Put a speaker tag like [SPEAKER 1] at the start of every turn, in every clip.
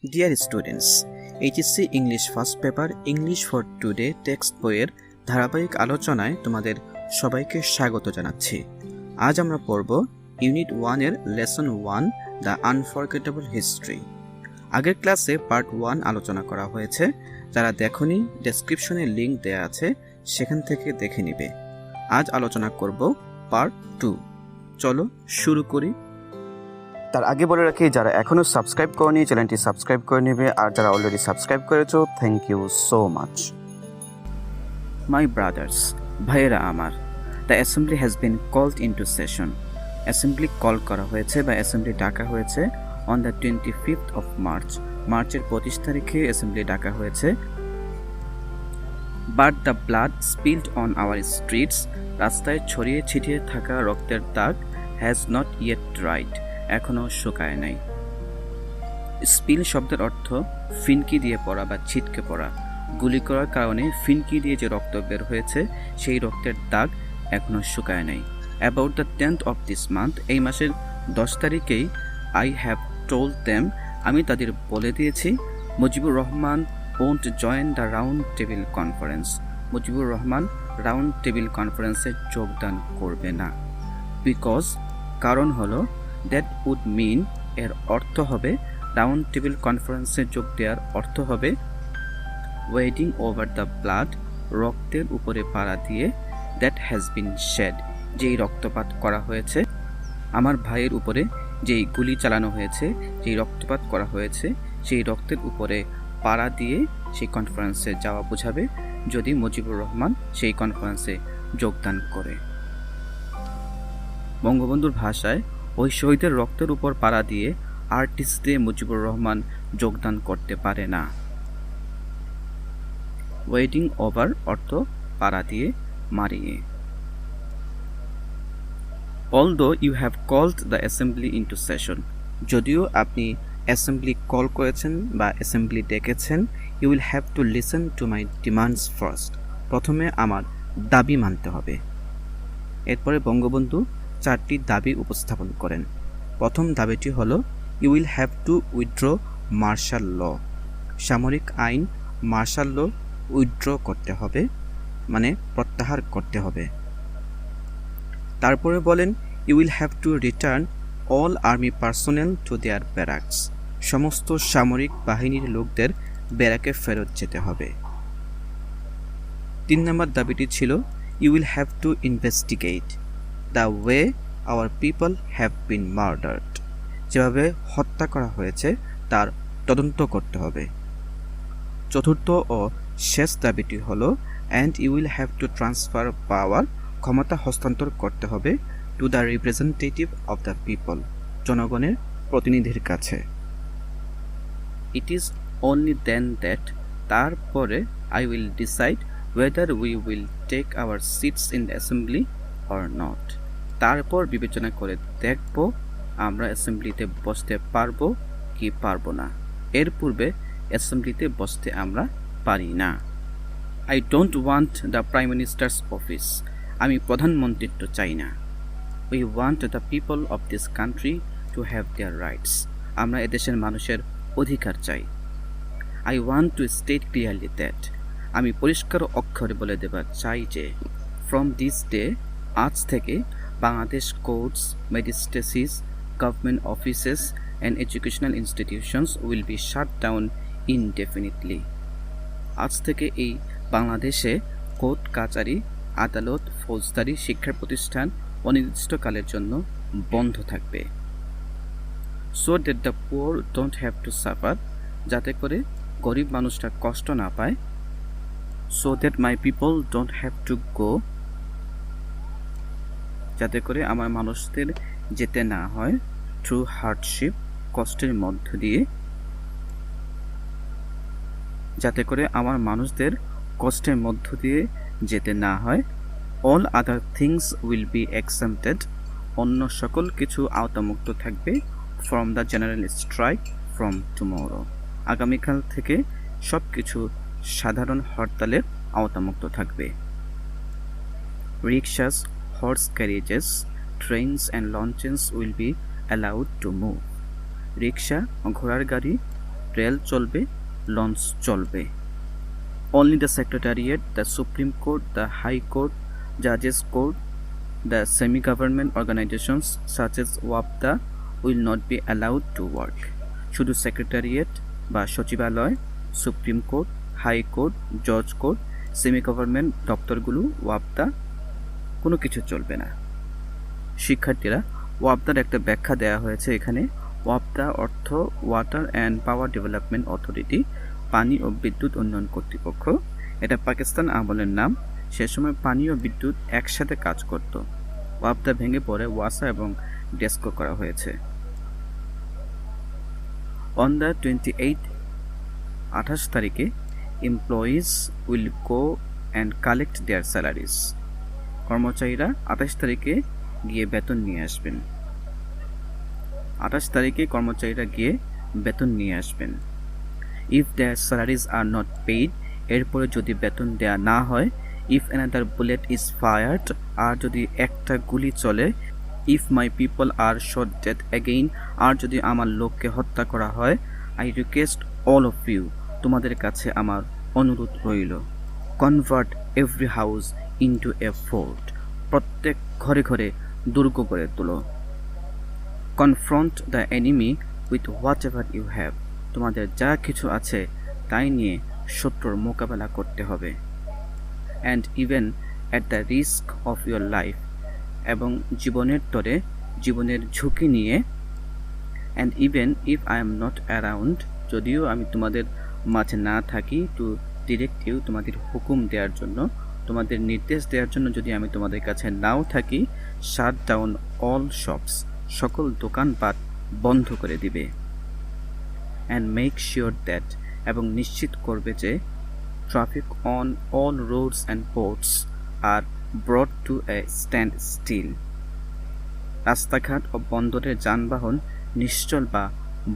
[SPEAKER 1] Dear students, HSC English first paper English for today text বইয়ের ধারাবাহিক আলোচনায় তোমাদের সবাইকে স্বাগত জানাচ্ছি। আজ আমরা পড়ব ইউনিট 1-এর লেসন 1 দ্য আনফরগেটেবল হিস্ট্রি। আগের ক্লাসে পার্ট 1 আলোচনা করা হয়েছে। যারা দেখোনি, ডেসক্রিপশনে লিঙ্ক দেয়া আছে, সেখান থেকে দেখে নিবে। আজ আলোচনা করব পার্ট 2। চলো শুরু করি। তার আগে বলে রাখি, যারা এখনও সাবস্ক্রাইব করনি চ্যানেলটি সাবস্ক্রাইব করে নেবে, আর যারা অলরেডি সাবস্ক্রাইব করেছো thank you so much. My brothers, ভাইয়েরা আমার, the assembly has been called into session. Assembly call করা হয়েছে বা অ্যাসেম্বলি ডাকা হয়েছে on the 25th of March। মার্চের 25 তারিখে অ্যাসেম্বলি ডাকা হয়েছে। But the blood spilled on our streets, রাস্তায় ছড়িয়ে ছিটিয়ে থাকা রক্তের দাগ হ্যাজ নট ইয়েট ড্রাইড, এখনও শুকায় নাই। স্পিল শব্দের অর্থ ফিনকি দিয়ে পড়া বা ছিটকে পড়া। গুলি করার কারণে ফিনকি দিয়ে যে রক্ত বের হয়েছে সেই রক্তের দাগ এখনও শুকায় নাই। About the 10th of this month, এই মাসের 10 তারিখেই আই হ্যাভ টোল্ড দেম, আমি তাদের বলে দিয়েছি, Mujibur Rahman won't join the round table conference, Mujibur Rahman round table কনফারেন্সে যোগদান করবে না। বিকজ, কারণ হলো, দ্যাট উড মিন, এর অর্থ হবে, রাউন্ড টেবিল কনফারেন্সে যোগ দেওয়ার অর্থ হবে ওয়েডিং ওভার দ্য ব্লাড, রক্তের উপরে পাড়া দিয়ে, দ্যাট হ্যাজ বিন শেড, যেই রক্তপাত করা হয়েছে, আমার ভাইয়ের উপরে যেই গুলি চালানো হয়েছে, যেই রক্তপাত করা হয়েছে, সেই রক্তের উপরে পাড়া দিয়ে সেই কনফারেন্সে যাওয়া বোঝাবে যদি মুজিবুর রহমান সেই কনফারেন্সে যোগদান করে। বঙ্গবন্ধুর ভাষায়, ওই শহীদের রক্তের উপর পাড়া দিয়ে আর্টিস্ট দিয়ে মুজিবুর রহমান যোগদান করতে পারে না। ওয়েডিং ওভার অর্থ পাড়া দিয়ে, মারিয়ে। Although you have called the assembly into session, যদিও আপনি অ্যাসেম্বলি কল করেছেন বা অ্যাসেম্বলি ডেকেছেন, you will have to listen to my demands first, প্রথমে আমার দাবি মানতে হবে। এরপরে বঙ্গবন্ধু 4টি দাবি উপস্থাপন করেন। প্রথম দাবিটি হল, you will have to withdraw martial law, সামরিক আইন মার্শাল ল উইথড্র করতে হবে, মানে প্রত্যাহার করতে হবে। তারপরে বলেন, you will have to return all army personnel to their barracks, সমস্ত সামরিক বাহিনীর লোকদের ব্যারাকে ফেরত যেতে হবে। 3 নম্বর দাবিটি ছিল, you will have to investigate the way our people have been murdered, যেভাবে হত্যা করা হয়েছে তার তদন্ত করতে হবে। চতুর্থ ও শেষ দাবিটি হল, and you will have to transfer power, ক্ষমতা হস্তান্তর করতে হবে, to the representative of the people, জনগণের প্রতিনিধির কাছে। It is only then that, তারপরে I will decide whether we will take our seats in the assembly or not, তারপর বিবেচনা করে দেখব আমরা অ্যাসেম্বলিতে বসতে পারবো কি পারবো না। এর পূর্বে অ্যাসেম্বলিতে বসতে আমরা পারি না। I don't want the prime ministers office, আমি প্রধানমন্ত্রিত্ব চাই না। We want the people of this country to have their rights, আমরা এদেশের মানুষের অধিকার চাই। I want to state clearly that, আমি পরিষ্কার অক্ষরে বলে দেবার চাই যে, ফ্রম দিস ডে, আজ থেকে, Bangladesh courts, magistracies, government offices and educational institutions will be shut down indefinitely, আজ থেকে এই বাংলাদেশে কোর্ট কাচারি, আদালত, ফৌজদারি শিক্ষা প্রতিষ্ঠান অনির্দিষ্টকালের জন্য বন্ধ থাকবে। So that the poor don't have to suffer, যাতে করে গরিব মানুষরা কষ্ট না পায়। So that my people don't have to go, যাতে করে আমার মানুষদের যেতে না হয়, থ্রু হার্ডশিপ, কষ্টের মধ্য দিয়ে, যাতে করে আমার মানুষদের কষ্টের মধ্য দিয়ে যেতে না হয়। All other things will be exempted, অন্য সকল কিছু আওতামুক্ত থাকবে। From the general strike from tomorrow, আগামীকাল থেকে সব কিছু সাধারণ হরতালের আওতামুক্ত থাকবে। Rickshaws, horse carriages, trains and launches will be allowed to move, রিক্সা, ঘোড়ার গাড়ি, রেল চলবে, লঞ্চ চলবে। Only the Secretariat, the Supreme Court, the High Court, Judges Court, the semi-government organizations such as WAPDA will not be allowed to work. শুধু secretariat বা সচিবালয়, supreme court, high court, জজ court, semi government দপ্তরগুলো, ওয়াপদা, কোনো কিছু চলবে না। শিক্ষার্থীরা, ওয়াপদার একটা ব্যাখ্যা দেওয়া হয়েছে এখানে। ওয়াপদা অর্থ water and power development authority, পানি ও বিদ্যুৎ উন্নয়ন কর্তৃপক্ষ। এটা পাকিস্তান আমলের নাম। সে সময় পানি ও বিদ্যুৎ একসাথে কাজ করত। ওয়াপদা ভেঙে পড়ে ওয়াসা এবং ডেস্কো করা হয়েছে। অন দ্য 28 তারিখে employees will go and collect their salaries. কর্মচারীরা 28 তারিখে গিয়ে বেতন নিয়ে আসবেন। 28 তারিখে কর্মচারীরা গিয়ে বেতন নিয়ে আসবেন। If their salaries are not paid, এরপরে যদি বেতন দেয়া না হয়, if another bullet is fired, আর যদি একটা গুলি চলে, if my people are shot dead again, আর যদি আমার লোককে হত্যা করা হয়, I request all of you, তোমাদের কাছে আমার অনুরোধ রইল, convert every house into a fort, প্রত্যেক ঘরে ঘরে দুর্গ গড়ে তোলো। Confront the enemy with whatever you have, তোমাদের যা কিছু আছে তাই নিয়ে শত্রুর মোকাবেলা করতে হবে। And even at the risk of your life, এবং জীবনের তরে জীবনের ঝুঁকি নিয়ে। And even if I am not around, যদিও আমি তোমাদের মাঝে না থাকি, টু ডিরেক্ট ইউ, তোমাদের হুকুম দেওয়ার জন্য, তোমাদের নির্দেশ দেওয়ার জন্য যদি আমি তোমাদের কাছে নাও থাকি, শাট ডাউন অল শপস, সকল দোকানপাট বন্ধ করে দিবে। অ্যান্ড মেক শিওর দ্যাট, এবং নিশ্চিত করবে যে, traffic on all roads and ports are brought to a standstill, রাস্তাঘাট ও বন্দরের যানবাহন নিশ্চল বা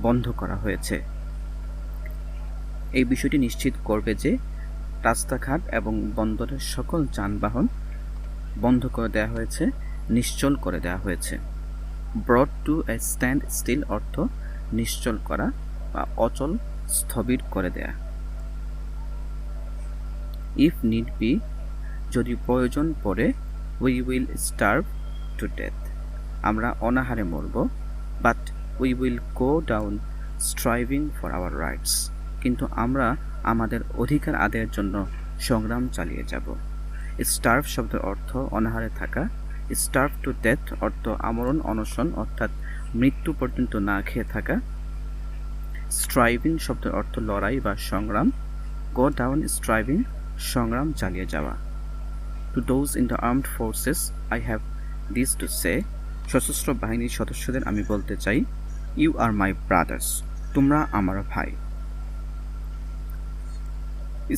[SPEAKER 1] বন্ধ করা হয়েছে। এই বিষয়টি নিশ্চিত করবে যে রাস্তাঘাট এবং বন্দরের সকল যানবাহন বন্ধ করে দেওয়া হয়েছে, নিশ্চল করে দেওয়া হয়েছে। Brought to a standstill অর্থ নিশ্চল করা বা অচল, স্থবির করে দেয়া। ইফ নিড বি, যদি প্রয়োজন পড়ে, we will starve to death, আমরা অনাহারে মরব। But we will go down striving for our rights, কিন্তু আমরা আমাদের অধিকার আদায়ের জন্য সংগ্রাম চালিয়ে যাব। স্টার্ভ শব্দের অর্থ অনাহারে থাকা। স্টার্ভ টু ডেথ অর্থ আমরণ অনশন, অর্থাৎ মৃত্যু পর্যন্ত না খেয়ে থাকা। স্ট্রাইভিং শব্দের অর্থ লড়াই বা সংগ্রাম। গো ডাউন স্ট্রাইভিং, সংগ্রাম চালিয়ে যাওয়া। To those in the armed forces I have this to say, সশস্ত্র বাহিনীর সদস্যদের আমি বলতে চাই, ইউ আর মাই ব্রাদার্স, তোমরা আমার ভাই।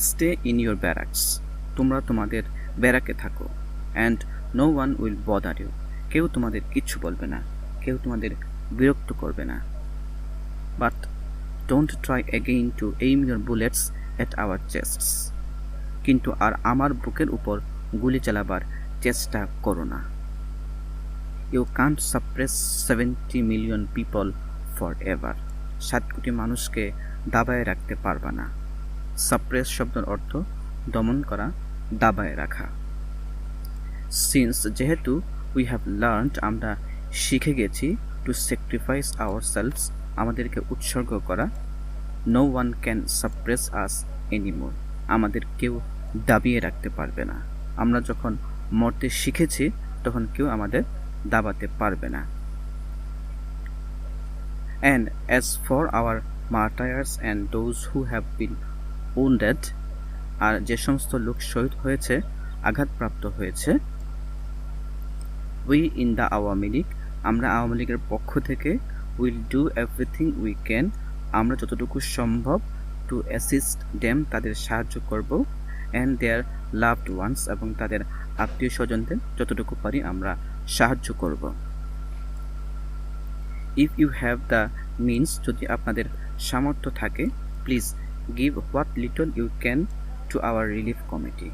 [SPEAKER 1] স্টে ইন ইউর ব্যারাকস, তোমরা তোমাদের ব্যারাকে থাকো। And no one will bother you, কেউ তোমাদের কিচ্ছু বলবে না, কেউ তোমাদের বিরক্ত করবে না। But don't try again to aim your bullets at our chests, কিন্তু আর আমার বুকের উপর গুলি চালাবার চেষ্টা করো না। You can't suppress 70 million people forever, 7 crore মানুষকে দাবায় রাখতে পারবা না। সাপ্রেস শব্দের অর্থ দমন করা, দাবায় রাখা। সিন্স যেহেতু, উই হ্যাভ লার্নড আমরা শিখে গেছি, টু স্যাক্রিফাইস আওয়ারসেলভস আমাদেরকে উৎসর্গ করা। No one can suppress us anymore আমাদের কেউ দাবিয়ে রাখতে পারবে না। আমরা যখন মরতে শিখেছি তখন কেউ আমাদের দাবাতে পারবে না। And as for our martyrs and those who have been wounded, আর যে সমস্ত লোক শহীদ হয়েছে, আঘাতপ্রাপ্ত হয়েছে। We in the Awami League আমরা আওয়ামী লীগের পক্ষ থেকে, will do everything we can আমরা যতটুকু সম্ভব, টু অ্যাসিস্ট দেম তাদের সাহায্য করব, অ্যান্ড দেয়ার লাভড ওয়ান্স এবং তাদের আত্মীয় স্বজনদের যতটুকু পারি আমরা সাহায্য করব। If you have the means যদি আপনাদের সামর্থ্য থাকে, please give what little you can to our relief committee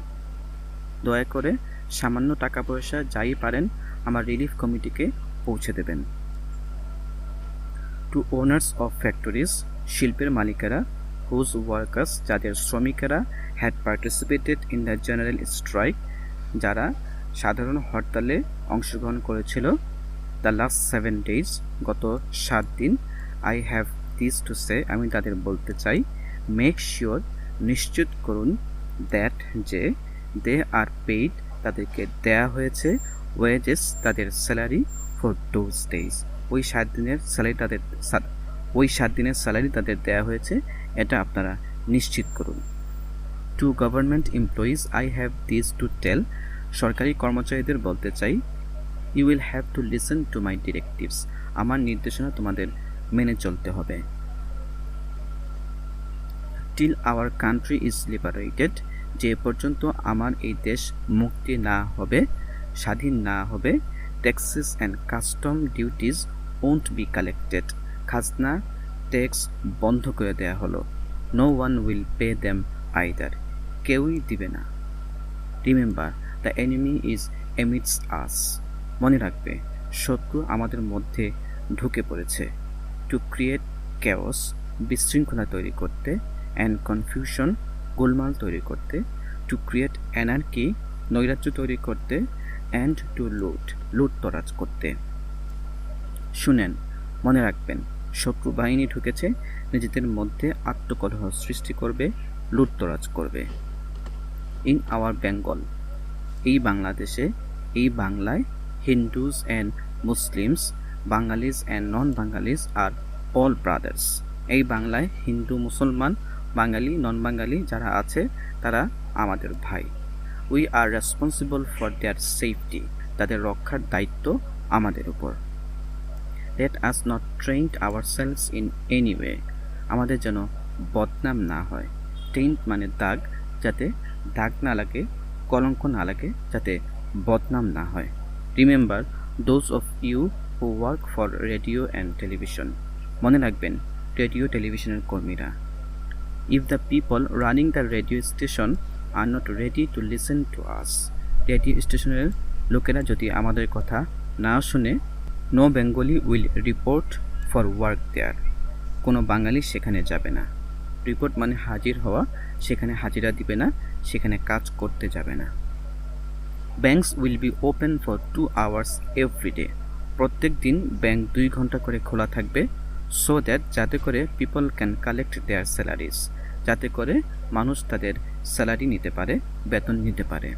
[SPEAKER 1] দয়া করে সামান্য টাকা পয়সা যাই পারেন আমার রিলিফ কমিটিকে পৌঁছে দেবেন। টু ওনার্স অফ ফ্যাক্টরিজ শিল্পের মালিকেরা, হুজ ওয়ার্কার্স, যাদের শ্রমিকেরা had participated in the general strike, যারা সাধারণ হরতালে অংশগ্রহণ করেছিল, দ্য লাস্ট 7 days, গত 7 দিন, I have this to say, আমি তাদের বলতে চাই, মেক শিওর, নিশ্চিত করুন, দ্যাট, যে, দে আর পেইড, তাদেরকে দেয়া হয়েছে, ওয়েজেস, তাদের স্যালারি, ফর দোজ ডেজ, ওই 7 দিনের স্যালারি তাদের দেয়া হয়েছে, এটা আপনারা নিশ্চিত করুন। To government employees I have this to tell, সরকারি কর্মচারীদের বলতে চাই, you will have to listen to my directives, আমার নির্দেশনা তোমাদের মেনে চলতে হবে। Till our country is liberated, যে পর্যন্ত আমার এই দেশ মুক্তি না হবে, স্বাধীন না হবে, taxes and custom duties won't be collected, খাজনা ট্যাক্স বন্ধ করে দেয়া হলো, no one will pay them either, কেউই দিবে না। Remember, the enemy is amidst us, মনে রাখবে শত্রু আমাদের মধ্যে ঢুকে পড়েছে। টু ক্রিয়েট ক্যাওস, বিশৃঙ্খলা তৈরি করতে, অ্যান্ড কনফিউশন, গোলমাল তৈরি করতে, টু ক্রিয়েট অ্যানার্কি, নৈরাজ্য তৈরি করতে, অ্যান্ড টু লুটতরাজ করতে। শুনেন, মনে রাখবেন, শত্রু বাহিনী ঢুকেছে, নিজেদের মধ্যে আত্মকলহ সৃষ্টি করবে, লুটতরাজ করবে। ইন আওয়ার বেঙ্গল, এই বাংলাদেশে, এই বাংলায়, Hindus and Muslims, Bengalis and non Bengalis are all brothers, এই বাংলায় হিন্দু, মুসলমান, বাঙালি, নন বাঙালি যারা আছে তারা আমাদের ভাই। We are responsible for their safety, তাদের রক্ষার দায়িত্ব আমাদের উপর। Let us not taint ourselves in any way, আমাদের যেন বদনাম না হয়। ট্রেন্ট মানে দাগ, যাতে দাগ না লাগে, কলঙ্ক না লাগে, যাতে বদনাম না হয়। Remember, those of you who work for radio and television, মনে রাখবেন রেডিও টেলিভিশনের কর্মীরা। If the people running the radio station are not ready to listen to us, radio স্টেশনের লোকেরা যদি আমাদের কথা না শুনে, no Bengali will report for work there, কোনো বাঙালি সেখানে যাবে না। রিপোর্ট মানে হাজির হওয়া, সেখানে হাজিরা দিবে না, সেখানে কাজ করতে যাবে না। Banks will be open for 2 hours every day, প্রত্যেক দিন ব্যাংক 2 ঘন্টা করে খোলা থাকবে, সো দ্যাট, যাতে করে people can collect their salaries, যাতে করে মানুষ তাদের স্যালারি নিতে পারে, বেতন নিতে পারে।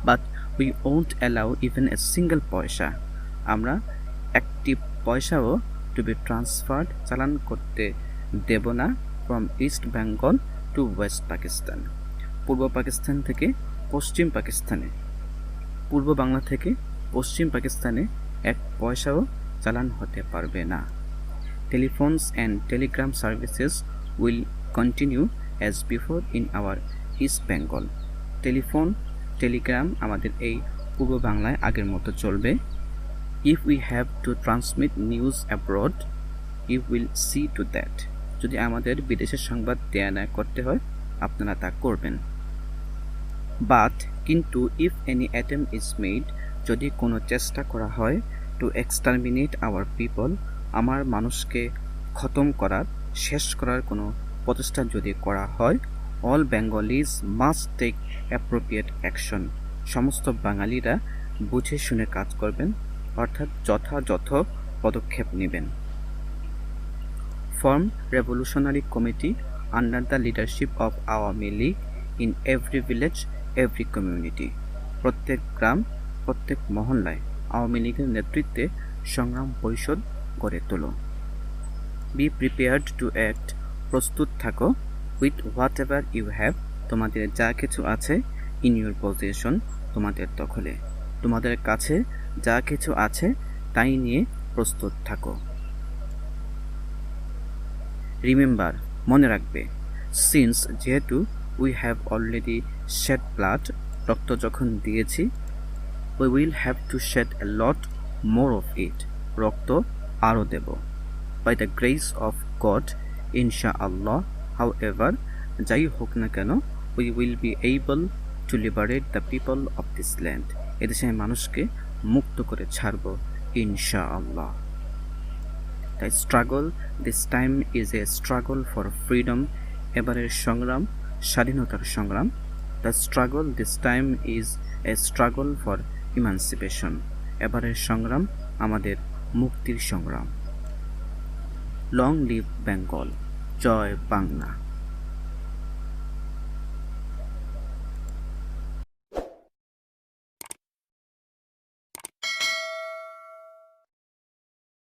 [SPEAKER 1] But we won't allow even a single পয়সা, আমরা একটি পয়সাও টু বি ট্রান্সফার্ড, চালান করতে দেব না, from east Bengal to west Pakistan, পূর্ব পাকিস্তান থেকে পশ্চিম পাকিস্তানে, পূর্ব বাংলা থেকে পশ্চিম পাকিস্তানে এক পয়সাও চালান হতে পারবে না। Telephones and telegram services will continue as before in our East Bengal, telephone, telegram আমাদের এই পূর্ব বাংলায় আগের মতো চলবে। If we have to transmit news abroad, you will see to that, যদি আমাদের বিদেশের সংবাদ দেয়া নেয়া করতে হয়, আপনারা তা করবেন। বাট, কিন্তু, if any attempt is made, যদি কোনো চেষ্টা করা হয়, টু এক্সটারমিনেট আওয়ার পিপল, আমার মানুষকে খতম করার, শেষ করার কোনো প্রচেষ্টা যদি করা হয়, all Bengalis must take appropriate action, সমস্ত বাঙালিরা বুঝে শুনে কাজ করবেন, অর্থাৎ যথাযথ পদক্ষেপ নেবেন। Form revolutionary committee under the leadership of Awami league in every village, every community, প্রত্যেক গ্রাম, প্রত্যেক মহল্লায় আওয়ামী লীগের নেতৃত্বে সংগ্রাম পরিষদ গড়ে তোলো। বি প্রিপেয়ার্ড টু অ্যাক্ট, প্রস্তুত থাকো, with whatever you have, তোমাদের যা কিছু আছে, ইন ইউর পজিশন, তোমাদের দখলে, তোমাদের কাছে যা কিছু আছে তাই নিয়ে প্রস্তুত থাকো। রিমেম্বার, মনে রাখবে, সিন্স, যেহেতু, we have already shed blood, রক্ত যখন দিয়েছি, we will have to shed a lot more of it, রক্ত আরও দেব। By the grace of God, ইনশাআল্লাহ, হাউ এভার, যাই হোক না কেন, we will be able to liberate the people of this land, এদেশের মানুষকে মুক্ত করে ছাড়ব ইনশাআল্লাহ। The struggle this time is a struggle for freedom, এবারের সংগ্রাম স্বাধীনতার সংগ্রাম। The struggle this time is a struggle for emancipation, এবারের সংগ্রাম আমাদের মুক্তির সংগ্রাম। লং লিভ বেঙ্গল, জয় বাংলা।